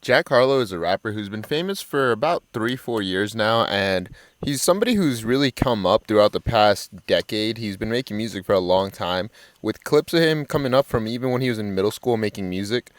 Jack Harlow is a rapper who's been famous for about 3, 4 years now, and he's somebody who's really come up throughout the past decade. He's been making music for a long time, with clips of him coming up from even when he was in middle school making music.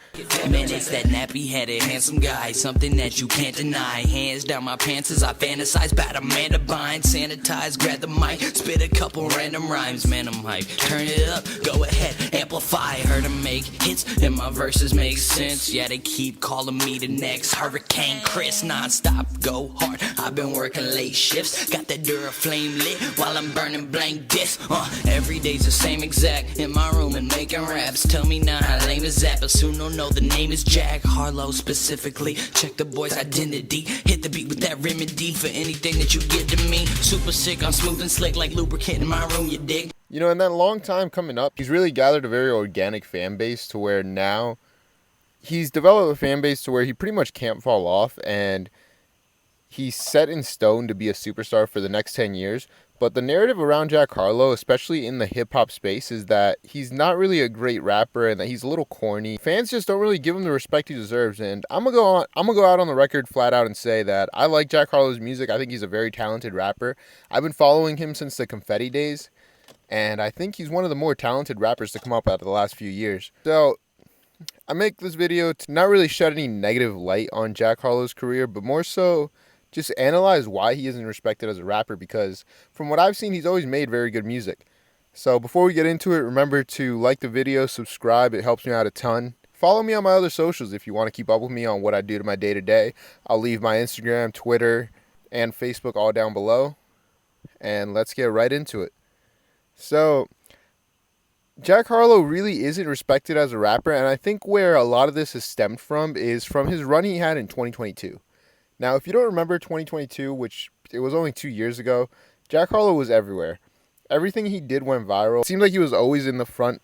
Man, it's that nappy-headed, handsome guy, something that you can't deny. Hands down my pants as I fantasize about a man to bind. Sanitize, grab the mic, spit a couple random rhymes. Man, I'm hype. Turn it up, go ahead, amplify. Heard him make hits, and my verses make sense. Yeah, they keep calling me the next Hurricane Chris. Non-stop, go hard. I've been working late shifts, got that Duraflame lit while I'm burning blank discs. Every day's the same exact in my room and making raps. Tell me now how lame is that, but soon they'll know the name is Jack Harlow specifically. Check the boy's identity, hit the beat with that remedy for anything that you get to me. Super sick, I'm smooth and slick like lubricant in my room, you dig? You know, in that long time coming up, he's really gathered a very organic fan base to where now he's developed a fan base to where he pretty much can't fall off, and he's set in stone to be a superstar for the next 10 years. But the narrative around Jack Harlow, especially in the hip-hop space, is that he's not really a great rapper and that he's a little corny. Fans just don't really give him the respect he deserves, and I'm gonna go out on the record flat out and say that I like Jack Harlow's music. I think he's a very talented rapper. I've been following him since the Confetti days, and I think he's one of the more talented rappers to come up out of the last few years. So I make this video to not really shed any negative light on Jack Harlow's career, but more so just analyze why he isn't respected as a rapper, because from what I've seen, he's always made very good music. So before we get into it, remember to like the video, subscribe, it helps me out a ton. Follow me on my other socials if you want to keep up with me on what I do to my day-to-day. I'll leave my Instagram, Twitter, and Facebook all down below. And let's get right into it. So Jack Harlow really isn't respected as a rapper, and I think where a lot of this has stemmed from is from his run he had in 2022. Now, if you don't remember 2022, which it was only 2 years ago, Jack Harlow was everywhere. Everything he did went viral. It seemed like he was always in the front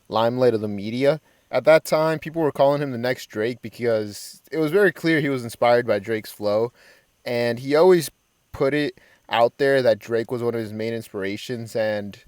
limelight of the media. At that time, people were calling him the next Drake because it was very clear he was inspired by Drake's flow, and he always put it out there that Drake was one of his main inspirations and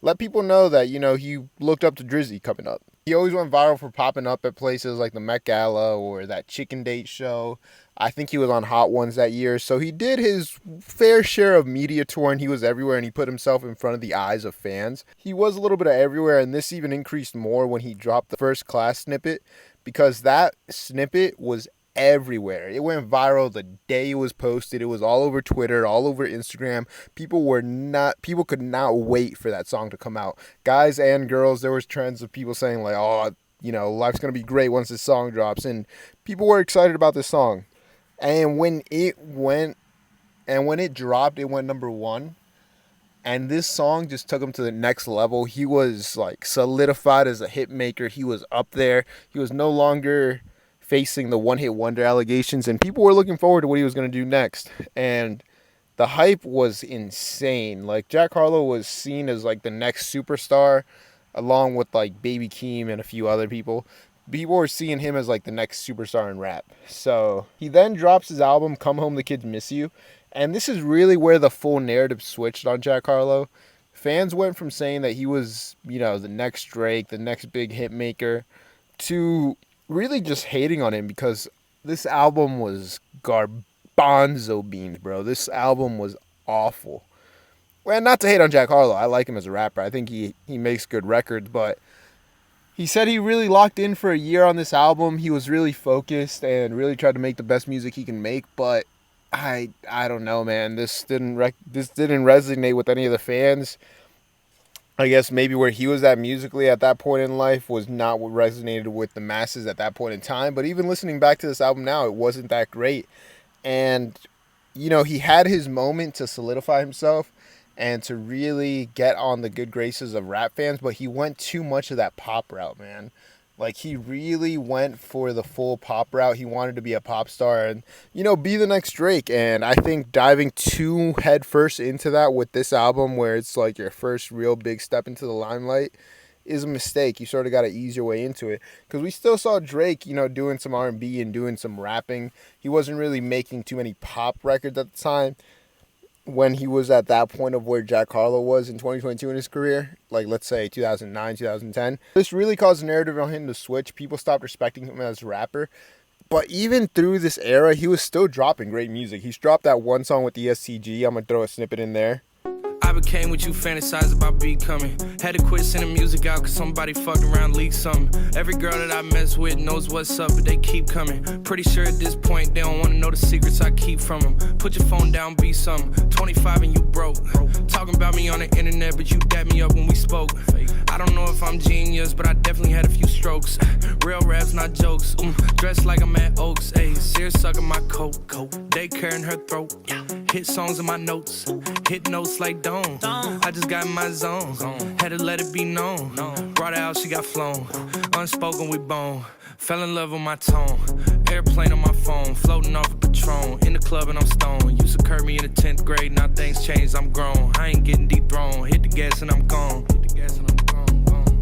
let people know that, you know, he looked up to Drizzy coming up. He always went viral for popping up at places like the Met Gala or that Chicken Date show. I think he was on Hot Ones that year. So he did his fair share of media tour, and he was everywhere, and he put himself in front of the eyes of fans. He was a little bit of everywhere, and this even increased more when he dropped the First Class snippet, because that snippet was everywhere. It went viral the day it was posted. It was all over Twitter, all over Instagram. People could not wait for that song to come out. Guys and girls, there was trends of people saying like, oh, you know, life's going to be great once this song drops. And people were excited about this song. And when it dropped, it went number one. And this song just took him to the next level. He was like solidified as a hit maker. He was up there. He was no longer facing the one-hit wonder allegations, and people were looking forward to what he was going to do next. And the hype was insane. Like, Jack Harlow was seen as like the next superstar, along with like Baby Keem and a few other people. People were seeing him as like the next superstar in rap. So he then drops his album Come Home the Kids Miss You, and this is really where the full narrative switched on Jack Harlow. Fans went from saying that he was, you know, the next Drake, the next big hit maker, to really just hating on him because this album was garbanzo beans, bro. This album was awful. Well, not to hate on Jack Harlow. I like him as a rapper. I think he makes good records, but he said he really locked in for a year on this album. He was really focused and really tried to make the best music he can make, but I don't know, man. This didn't resonate with any of the fans. I guess maybe where he was at musically at that point in life was not what resonated with the masses at that point in time. But even listening back to this album now, it wasn't that great. And, you know, he had his moment to solidify himself and to really get on the good graces of rap fans, but he went too much of that pop route, man. Like, he really went for the full pop route. He wanted to be a pop star and, you know, be the next Drake. And I think diving too headfirst into that with this album, where it's like your first real big step into the limelight, is a mistake. You sort of got to ease your way into it. Because we still saw Drake, you know, doing some R&B and doing some rapping. He wasn't really making too many pop records at the time. when he was at that point of where Jack Harlow was in 2022 in his career, like let's say 2009, 2010. This really caused the narrative on him to switch. People stopped respecting him as a rapper. But even through this era, he was still dropping great music. He's dropped that one song with the SCG. I'm gonna throw a snippet in there. I became what you fantasize about becoming. Had to quit sending music out cause somebody fucked around, leaked something. Every girl that I mess with knows what's up, but they keep coming. Pretty sure at this point they don't wanna know the secrets I keep from them. Put your phone down, be something. 25 and you broke. Talking about me on the internet, but you dapped me up when we spoke. I don't know if I'm genius, but I definitely had a few strokes. Real raps, not jokes. Dressed like I'm at Oaks. Ayy, Sears sucking my coat. Daycare in her throat. Hit songs in my notes. Hit notes like Dome. I just got in my zone. Had to let it be known. Brought her out, she got flown. Unspoken, we bone. Fell in love with my tone. Airplane on my phone. Floating off a Patron. In the club and I'm stoned. Used to curb me in the 10th grade. Now things changed, I'm grown. I ain't getting dethroned. Hit the gas and I'm gone.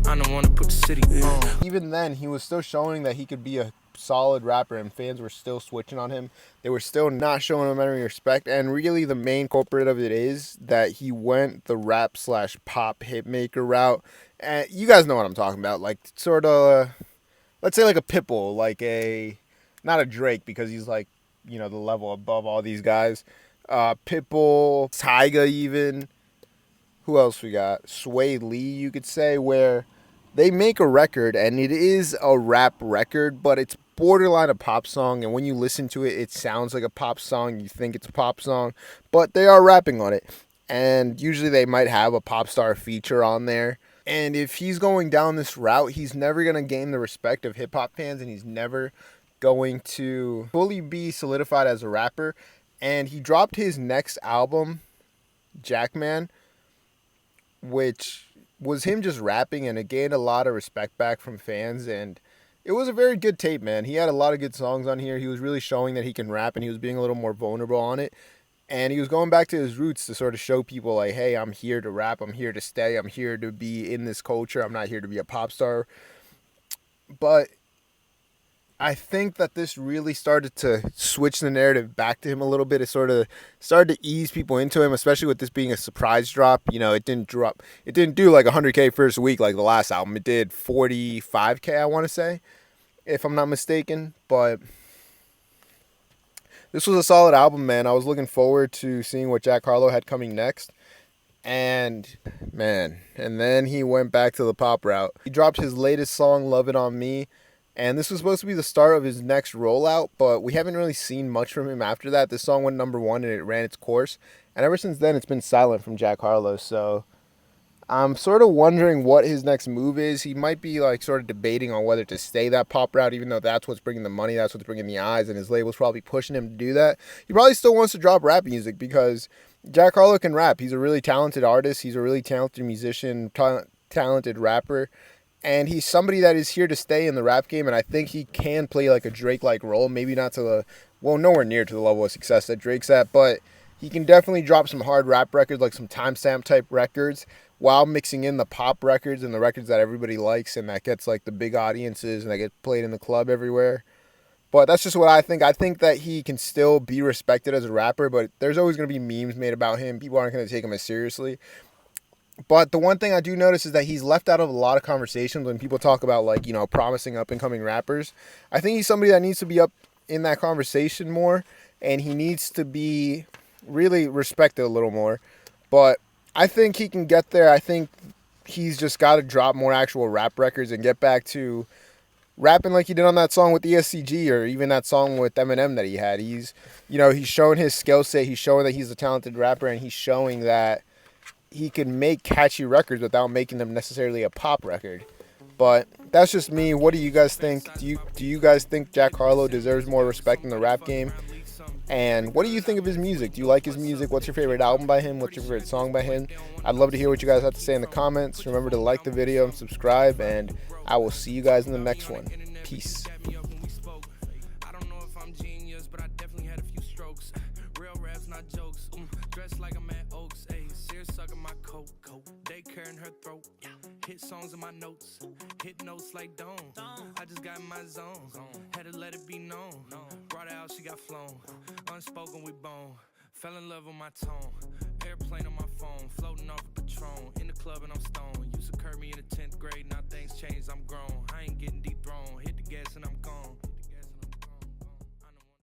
I don't want to put the city on. Even then, he was still showing that he could be a solid rapper, and fans were still switching on him. They were still not showing him any respect, and really the main culprit of it is that he went the rap slash pop hitmaker route. And you guys know what I'm talking about, like sort of, let's say like a Pitbull, like a, not a Drake because he's like, you know, the level above all these guys. Pitbull, Tyga even. Who else we got? Sway Lee, you could say, where they make a record and it is a rap record, but it's borderline a pop song, and when you listen to it, it sounds like a pop song. You think it's a pop song, but they are rapping on it, and usually they might have a pop star feature on there. And if he's going down this route, he's never going to gain the respect of hip-hop fans, and he's never going to fully be solidified as a rapper. And he dropped his next album, Jackman, which was him just rapping, and it gained a lot of respect back from fans, and it was a very good tape, man. He had a lot of good songs on here. He was really showing that he can rap, and he was being a little more vulnerable on it, and he was going back to his roots to sort of show people like, hey, I'm here to rap, I'm here to stay, I'm here to be in this culture, I'm not here to be a pop star. But I think that this really started to switch the narrative back to him a little bit. It sort of started to ease people into him, especially with this being a surprise drop. You know, it didn't do like 100K first week like the last album. It did 45K, I want to say, if I'm not mistaken. But this was a solid album, man. I was looking forward to seeing what Jack Harlow had coming next. And, man, and then he went back to the pop route. He dropped his latest song, Love It On Me. And this was supposed to be the start of his next rollout, but we haven't really seen much from him after that. This song went #1 and it ran its course. And ever since then, it's been silent from Jack Harlow. So I'm sort of wondering what his next move is. He might be like sort of debating on whether to stay that pop route, even though that's what's bringing the money, that's what's bringing the eyes, and his label's probably pushing him to do that. He probably still wants to drop rap music because Jack Harlow can rap. He's a really talented artist. He's a really talented musician, talented rapper. And he's somebody that is here to stay in the rap game, and I think he can play like a Drake-like role. Maybe not to the, well, nowhere near to the level of success that Drake's at, but he can definitely drop some hard rap records, like some timestamp type records, while mixing in the pop records and the records that everybody likes and that gets like the big audiences and that get played in the club everywhere. But that's just what I think. I think that he can still be respected as a rapper, but there's always going to be memes made about him. People aren't going to take him as seriously. But the one thing I do notice is that he's left out of a lot of conversations when people talk about, like, you know, promising up-and-coming rappers. I think he's somebody that needs to be up in that conversation more, and he needs to be really respected a little more. But I think he can get there. I think he's just got to drop more actual rap records and get back to rapping like he did on that song with the SCG or even that song with Eminem that he had. He's, you know, he's showing his skill set. He's showing that he's a talented rapper, and he's showing that he can make catchy records without making them necessarily a pop record. But that's just me. What do you guys think? Do you guys think Jack Harlow deserves more respect in the rap game? And what do you think of his music? Do you like his music? What's your favorite album by him? What's your favorite song by him? I'd love to hear what you guys have to say in the comments. Remember to like the video and subscribe, and I will see you guys in the next one. Peace. Daycare in her throat. Hit songs in my notes. Hit notes like Dome. I just got in my zone. Had to let it be known. Brought her out, she got flown. Unspoken, we bone. Fell in love with my tone. Airplane on my phone. Floating off a Patron. In the club and I'm stoned. Used to curb me in the 10th grade. Now things changed, I'm grown. I ain't getting dethroned. Hit the gas and I'm gone.